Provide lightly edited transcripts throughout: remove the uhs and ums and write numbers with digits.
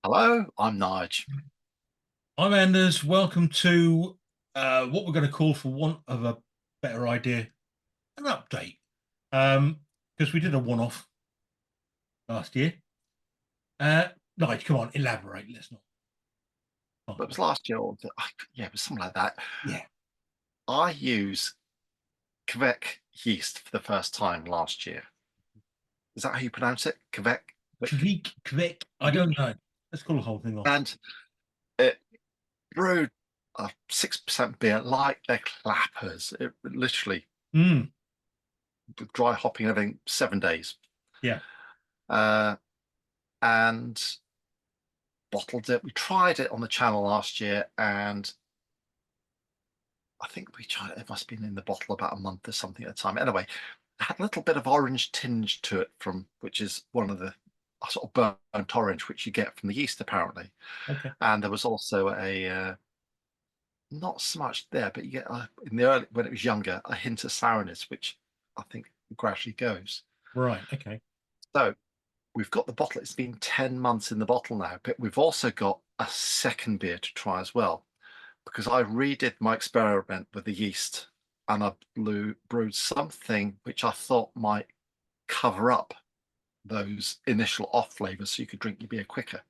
Hello, I'm Nige. I'm Anders. Welcome to what we're going to call, for want of a better idea, an update. Because we did a one-off last year. No, come on, elaborate. Let's not. But it was last year, yeah, it was something like that. Yeah. I used Kveik Yeast for the first time last year. Is that how you pronounce it? Kveik? Kveik. I Kveik? don't know. Let's call the whole thing off. And it brewed a 6% beer like they're clappers. It literally, Mm, with dry hopping and everything, 7 days. yeah. Uh, and bottled it. We tried it on the channel last year, and I think we tried it. It must have been in the bottle about a month or something at a time. Anyway, it had a little bit of orange tinge to it from which is one of the sort of burnt orange which you get from the yeast apparently. Okay. And there was also a not so much there, but you get in the early when it was younger a hint of sourness, which I think gradually goes. Right. Okay. So we've got the bottle. It's been 10 months in the bottle now, but we've also got a second beer to try as well, because I redid my experiment with the yeast and I brewed something which I thought might cover up those initial off flavors so you could drink your beer quicker.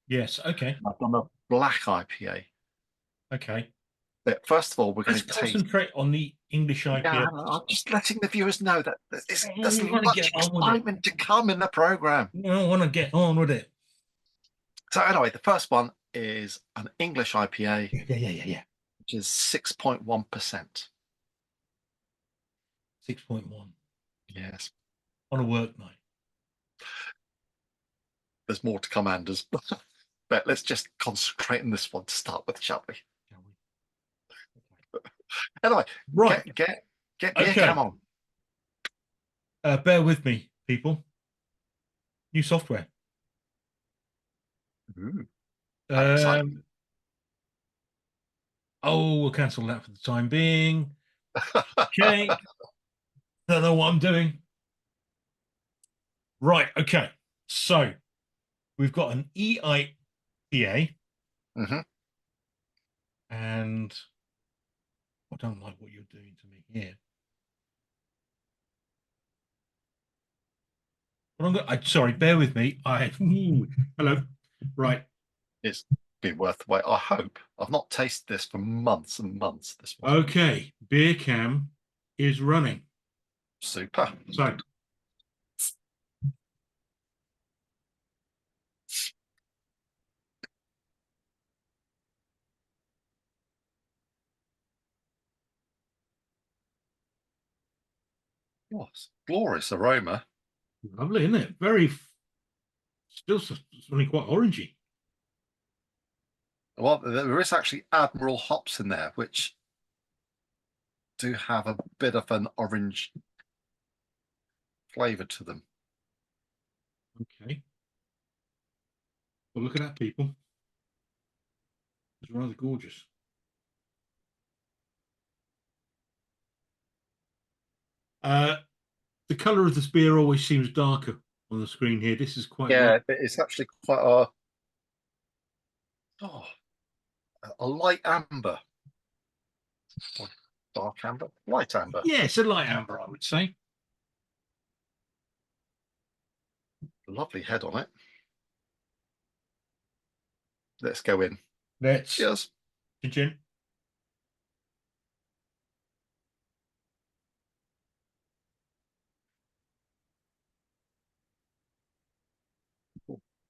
Yes. Okay. I've done a black IPA. Okay. But first of all, we're Let's going to taste. concentrate on the English Yeah, IPA. I'm just letting the viewers know that there's We want to much get on with it. excitement to come in the program. We want to get on with it. So anyway, the first one is an English IPA, Yeah. Yeah. Yeah. Yeah. which is 6.1%. 6.1 Yes, on a work night. there's more to come, Anders. But let's just concentrate on this one to start with, shall we? Shall we? Anyway, Right. get beer Okay. cam on. Bear with me, people. New software. Ooh, how exciting. Um, we'll cancel that for the time being. Okay. Don't know what I'm doing. Right. Okay. So we've got an EIPA, Hmm. and I don't like what you're doing to me here. But sorry, bear with me. Hello. Right. It's been worth the wait. I hope. I've not tasted this for months and months. This one. Okay. Beer cam is running. Super. So Oh, glorious aroma. lovely, isn't it? Very, still something quite orangey. Well, there is actually Admiral hops in there, which do have a bit of an orange flavour to them. Okay. Well, look at that, people. It's rather gorgeous. Uh, the colour of this beer always seems darker on the screen here. This is quite light. Yeah, it's actually quite oh, a light amber. Or dark amber? Light amber. Yeah, it's a light amber, I would say. Lovely head on it. Let's go in. Let's Cheers. continue.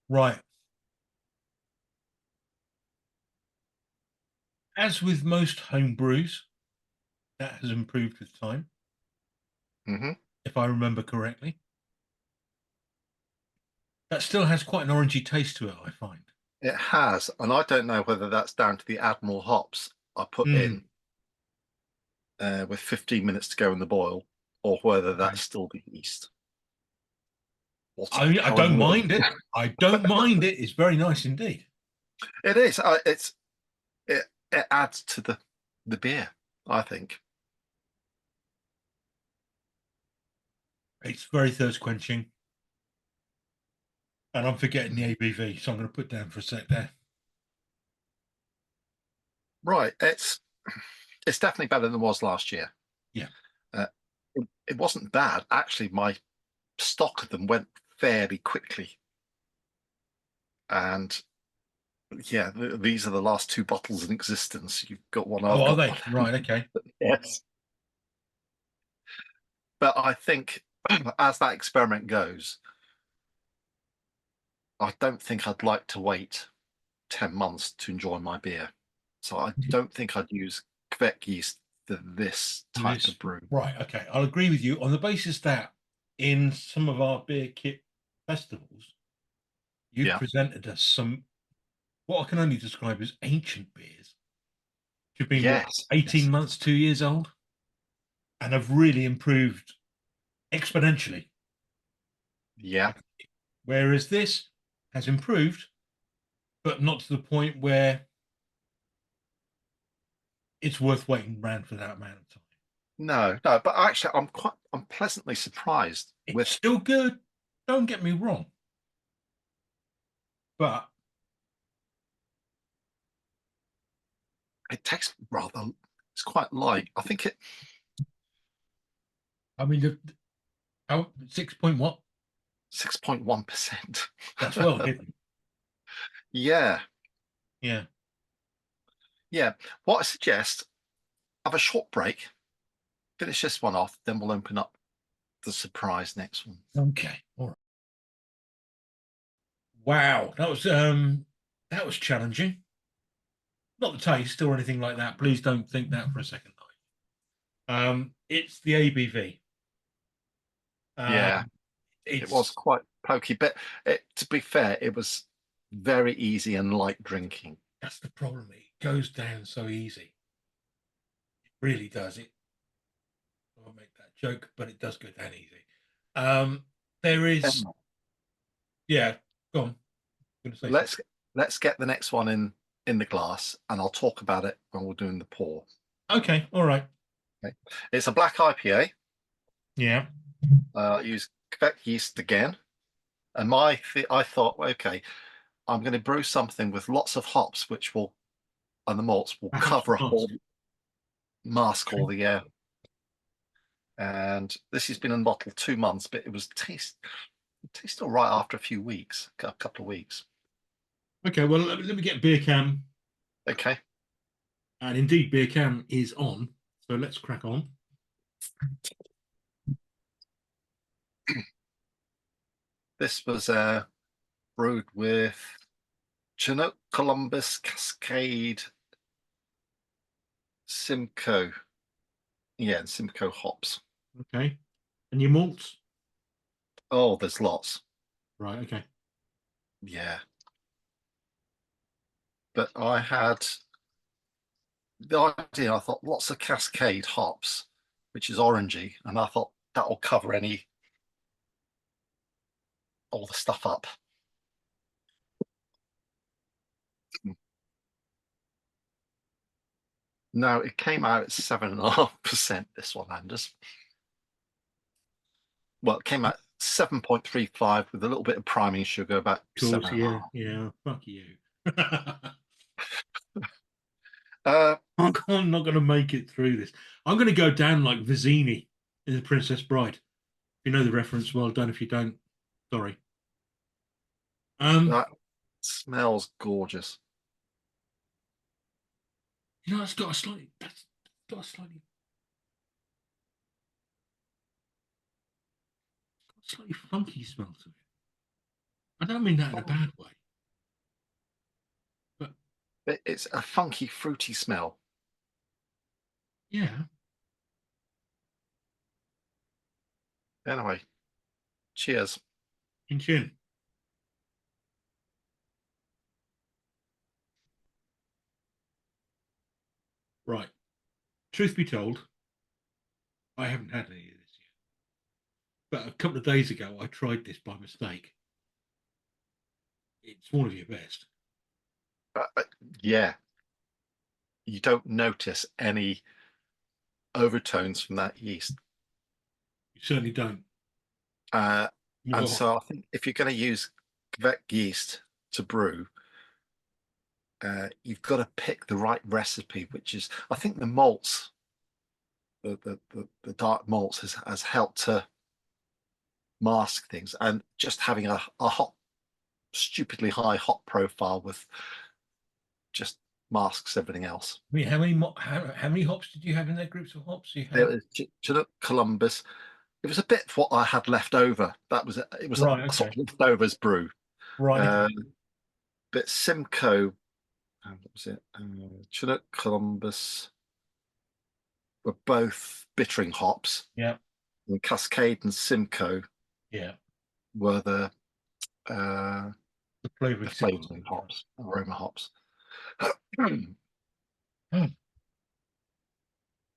Right. As with most home brews, that has improved with time, Hmm. if I remember correctly. That still has quite an orangey taste to it, I find. It has, and I don't know whether that's down to the Admiral hops I put Mm, in with 15 minutes to go in the boil, or whether okay. that's still the yeast. What's I going don't on? mind it. I don't mind it. It's very nice indeed. It is. It it adds to the beer, I think. It's very thirst quenching. And I'm forgetting the ABV, so I'm going to put down for a sec there. Right, it's definitely better than it was last year. Yeah. Uh, it wasn't bad. Actually, my stock of them went fairly quickly. And yeah, these are the last two bottles in existence. You've got one, Oh, I've are got they? one. Right. Okay. Yes. But I think as that experiment goes, I don't think I'd like to wait 10 months to enjoy my beer. So I don't think I'd use Kveik yeast for this type This. of brew. Right. Okay. I'll agree with you on the basis that in some of our beer kit festivals, you've Yeah. presented us some what I can only describe as ancient beers, which have been what Yes. 18 Yes. months, 2 years old, and have really improved exponentially. Yeah. Whereas this has improved, but not to the point where it's worth waiting around for that amount of time. No, no, but actually I'm pleasantly surprised It's with still good. Don't get me wrong, but it tastes rather, it's quite light. I think it I mean, how 6 point what? 6.1%. That's well hidden. Yeah. Yeah. Yeah. What I suggest, have a short break, finish this one off, then we'll open up the surprise next one. Okay. All right. Wow, that was challenging. Not the taste or anything like that. Please don't think that for a second. It's the ABV. Yeah, Um, it was it's quite pokey, but to be fair, it was very easy and light drinking. That's the problem. It goes down so easy. It really does. I'll make that joke, but it does go down easy. Um, there is, Anyway, yeah. Go on. I'm going to say something. let's get the next one in the glass, and I'll talk about it when we're doing the pour. Okay. All right. Okay. It's a black IPA. Yeah. I use Quebec yeast again, and I thought, okay, I'm going to brew something with lots of hops, which will and the malts will Perhaps cover a mask. whole mask all Okay. the air. And this has been in the bottle 2 months, but it tastes all right after a few weeks, a couple of weeks. Okay. Well, let me get beer cam, Okay, and indeed, beer cam is on. So let's crack on. this was brewed with Chinook, Columbus, Cascade, Simcoe, yeah, and Simcoe hops. Okay. And your malts. Oh, there's lots. Right. Okay. Yeah, but I had the idea. I thought lots of Cascade hops, which is orangey, and I thought that will cover any all the stuff up. No, it came out at 7.5%. This one, Anders. Well, it came out 7.35 with a little bit of priming sugar, about Of course. seven and a Yeah. half. Yeah. Fuck you. Uh, I'm not going to make it through this. I'm going to go down like Vizzini in The Princess Bride. If you know the reference, well done. If you don't, sorry. Um, that smells gorgeous. it's got a slightly funky smell to it. I don't mean that in a Oh, bad way, but it's a funky, fruity smell. yeah, Anyway, cheers. in chin. Right. Truth be told, I haven't had any of this yet. But a couple of days ago, I tried this by mistake. It's one of your best. Uh, uh, yeah, you don't notice any overtones from that yeast. You certainly don't. Uh, and No. so I think if you're going to use Kveik yeast to brew, you've got to pick the right recipe, which is, I think the malts, the dark malts has helped to mask things, and just having a hot, stupidly high hot profile with just masks everything else. I mean, how many hops did you have in there? Groups of hops you It had? was Chinook Columbus. It was a bit of what I had left over. It was Right. a sort Okay. of leftovers brew. Right. Uh, Okay. but Simcoe, what was it? Chinook Columbus were both bittering hops, Yeah. and Cascade and Simcoe Yeah. were uh, The the flavoring systems. flavouring Yeah. hops, aroma hops. Hmm.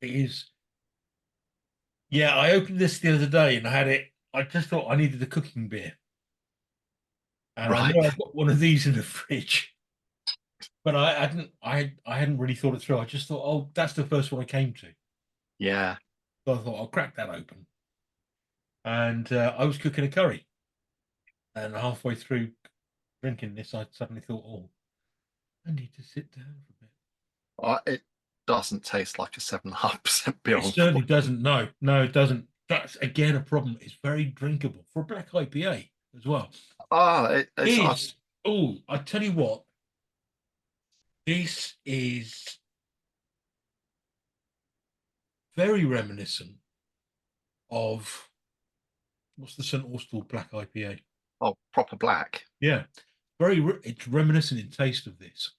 It is. Yeah. I opened this the other day and I had it. I just thought I needed a cooking beer, and I Right. know I've got one of these in the fridge, but I hadn't really thought it through. I just thought, oh, that's the first one I came to. Yeah. So I thought I'll crack that open, and I was cooking a curry, and halfway through drinking this, I suddenly thought, oh, I need to sit down for a bit. It doesn't taste like a 7.5% beer, It certainly unfortunately. doesn't. No, no, it doesn't. That's again a problem. It's very drinkable for a black IPA as well. It's Is oh, I tell you what, this is very reminiscent of what's the St. Austell black IPA? proper black. Yeah, it's reminiscent in taste of this,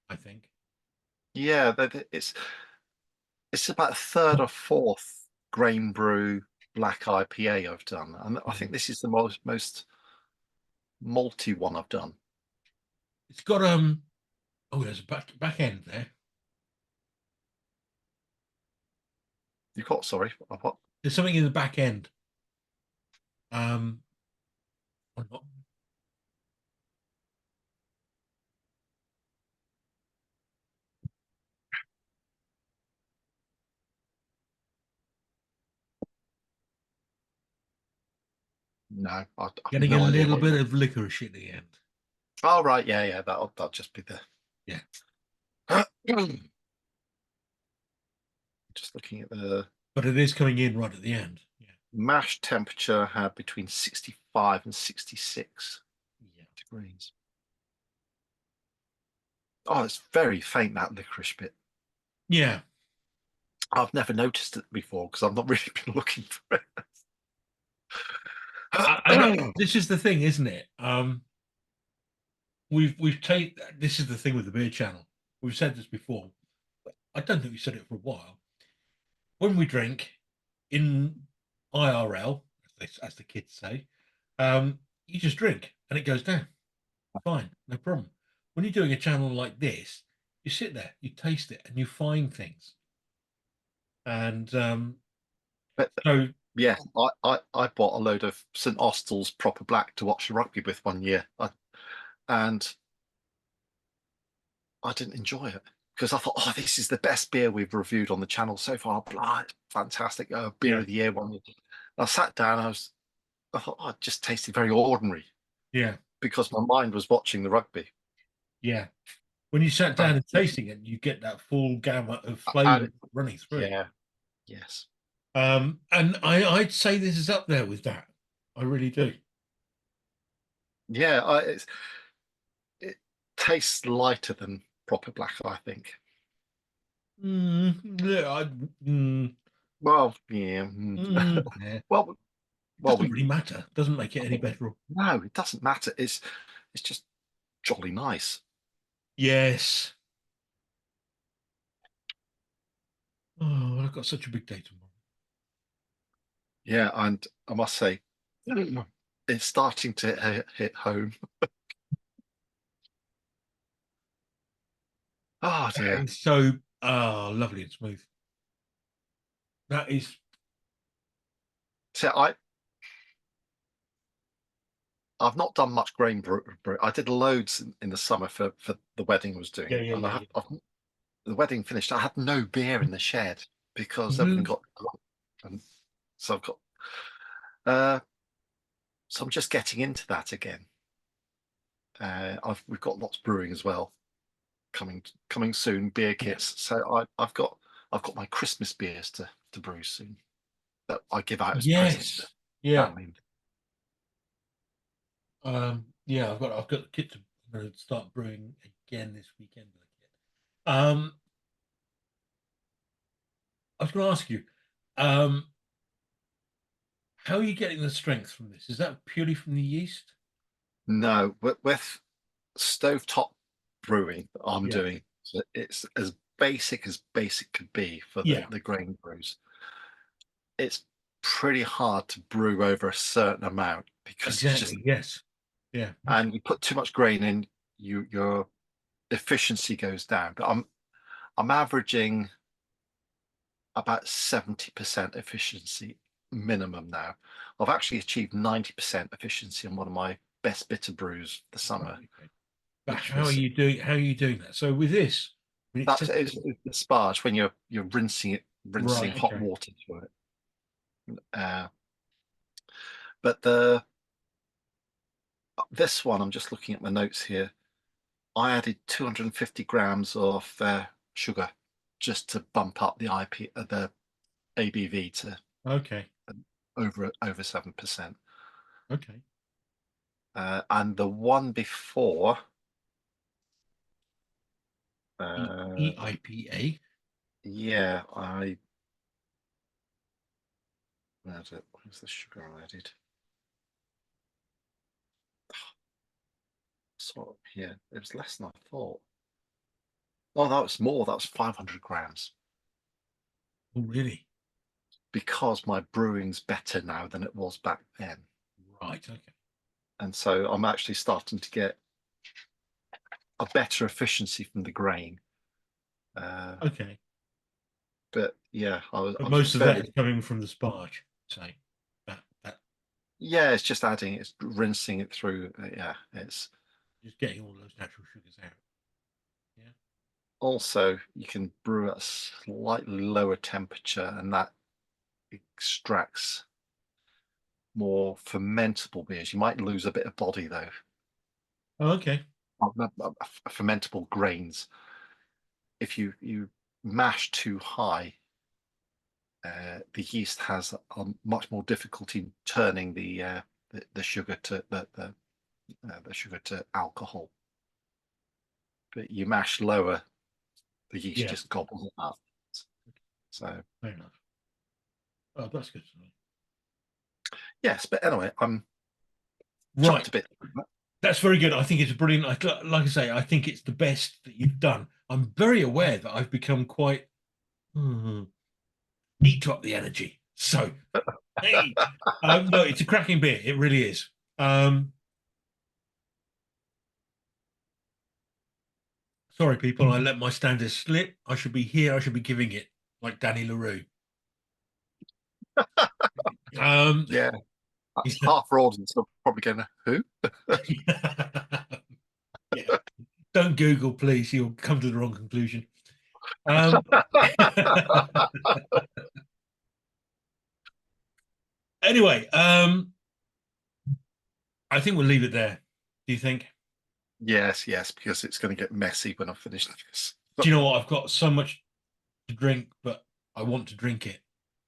I think. Yeah, it's about third or fourth grain brew black IPA I've done, and I Mm. think this is the most malty one I've done. It's got oh, there's a back end there. You got sorry, what? There's something in the back end. Um, I'm not- I've Getting a no idea little what. bit of licorice at the end. Oh right, yeah, yeah, that'll just be the. Yeah, Just looking at the but it is coming in right at the end. Yeah, mash temperature had between 65 and 66 yeah, degrees. Oh, it's very faint, that licorice bit. yeah. I've never noticed it before because I've not really been looking for And it. this is the thing, isn't it? We've taken this is the thing with the beer channel. We've said this before. I don't think we said it for a while. When we drink in IRL, as the kids say, you just drink and it goes down. Fine, no problem. When you're doing a channel like this, you sit there, you taste it, and you find things. And But so, yeah, I bought a load of St Austell's proper black to watch the rugby with one year, and I didn't enjoy it because I thought, oh, this is the best beer we've reviewed on the channel so far. Blah, it's fantastic, beer yeah, of the year one. I sat down, I thought, oh, it just tasted very ordinary yeah, because my mind was watching the rugby. yeah. When you sat Uh, down and tasting it, you get that full gamut of and flavor running through it. yeah, yes, And I'd say this is up there with that. I really do. yeah, it tastes lighter than proper black, I think. Yeah, Well, yeah, yeah. It well, doesn't we really matter. Doesn't make it any better. no, it doesn't matter. It's just jolly nice. Yes. Oh, I've got such a big day tomorrow. Yeah, and I must say, it's starting to hit home. Oh dear. And so, lovely and smooth. That is, So I've not done much grain brew. I did loads in the summer for the wedding I was yeah, doing, yeah, and yeah, yeah. the wedding finished. I had no beer in the shed because everything Mhm. got, and so I've got. Uh, so I'm just getting into that again. we've got lots brewing as well coming soon. Beer Yeah. kits. So I've got my Christmas beers to brew soon that I give out as presents to Yes. Yeah. family. Yeah. I've got the kit to I'm going to start brewing again this weekend with the kit. I was going to ask you, um, how are you getting the strength from this? Is that purely from the yeast? No, with stovetop brewing that I'm Yeah. doing, so it's as basic could be for the Yeah. the grain brews. It's pretty hard to brew over a certain amount because it's just, Exactly. Yes. Yeah. and you put too much grain in, your efficiency goes down. But I'm averaging about 70% efficiency minimum now. I've actually achieved 90% efficiency on one of my best bitter brews this Right. summer, Okay. But which how are was, you doing? How are you doing that? So with this, I mean, it that's says it's the sparge when you're rinsing right. hot Okay. water through it. But the this one, I'm just looking at my notes here. I added 250 grams of sugar just to bump up the the ABV to Okay. over 7%. Okay. And the one before, EIPA. yeah, where's the sugar I added? Sort of, yeah, it was less than I thought. Oh, that was more. That was 500 grams Oh, really? because my brewing's better now than it was back then. Right. Okay. And so I'm actually starting to get a better efficiency from the grain. Uh, Okay. but yeah, But I was most of that very, is coming from the sparge. Say that yeah, it's just adding, it's rinsing it through. Yeah, it's just getting all those natural sugars out. Yeah. also, you can brew at a slightly lower temperature, and that extracts more fermentable beers. You might lose a bit of body though. Oh, okay. Fermentable grains. If you mash too high, the yeast has a much more difficulty turning the sugar to the sugar to alcohol. But you mash lower, the yeast Yeah. just gobbles it up. So Fair enough. Oh, that's good to know. yes, but anyway, I'm Right. chuffed a bit. That's very good. I think it's a brilliant. Like I say, I think it's the best that you've done. I'm very aware that I've become quite need to up the energy. So, hey, no, it's a cracking beer. It really is. Sorry, people, I let my standards slip. I should be here. I should be giving it like Danny LaRue. Um, Yeah, he's half our audience are probably going, who? yeah. Don't Google, please. You'll come to the wrong conclusion. Um, anyway, I think we'll leave it there. Do you think? Yes, yes, because it's going to get messy when I finish this. Do you know what? I've got so much to drink, but I want to drink it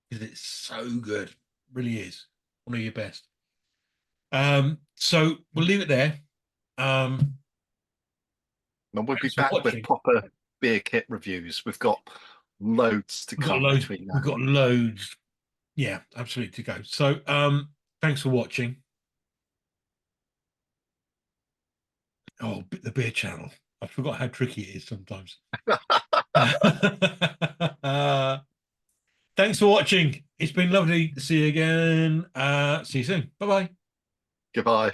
because it's so good. Really is one of your best. So we'll leave it there. Um, And we'll be thanks for back with watching. proper beer kit reviews. We've got loads to We've got come loads. between now We've and got loads. Yeah, absolutely to go. So thanks for watching. Oh, the beer channel. I forgot how tricky it is sometimes. then. Thanks for watching. It's been lovely to see you again. See you soon. Bye bye. Goodbye.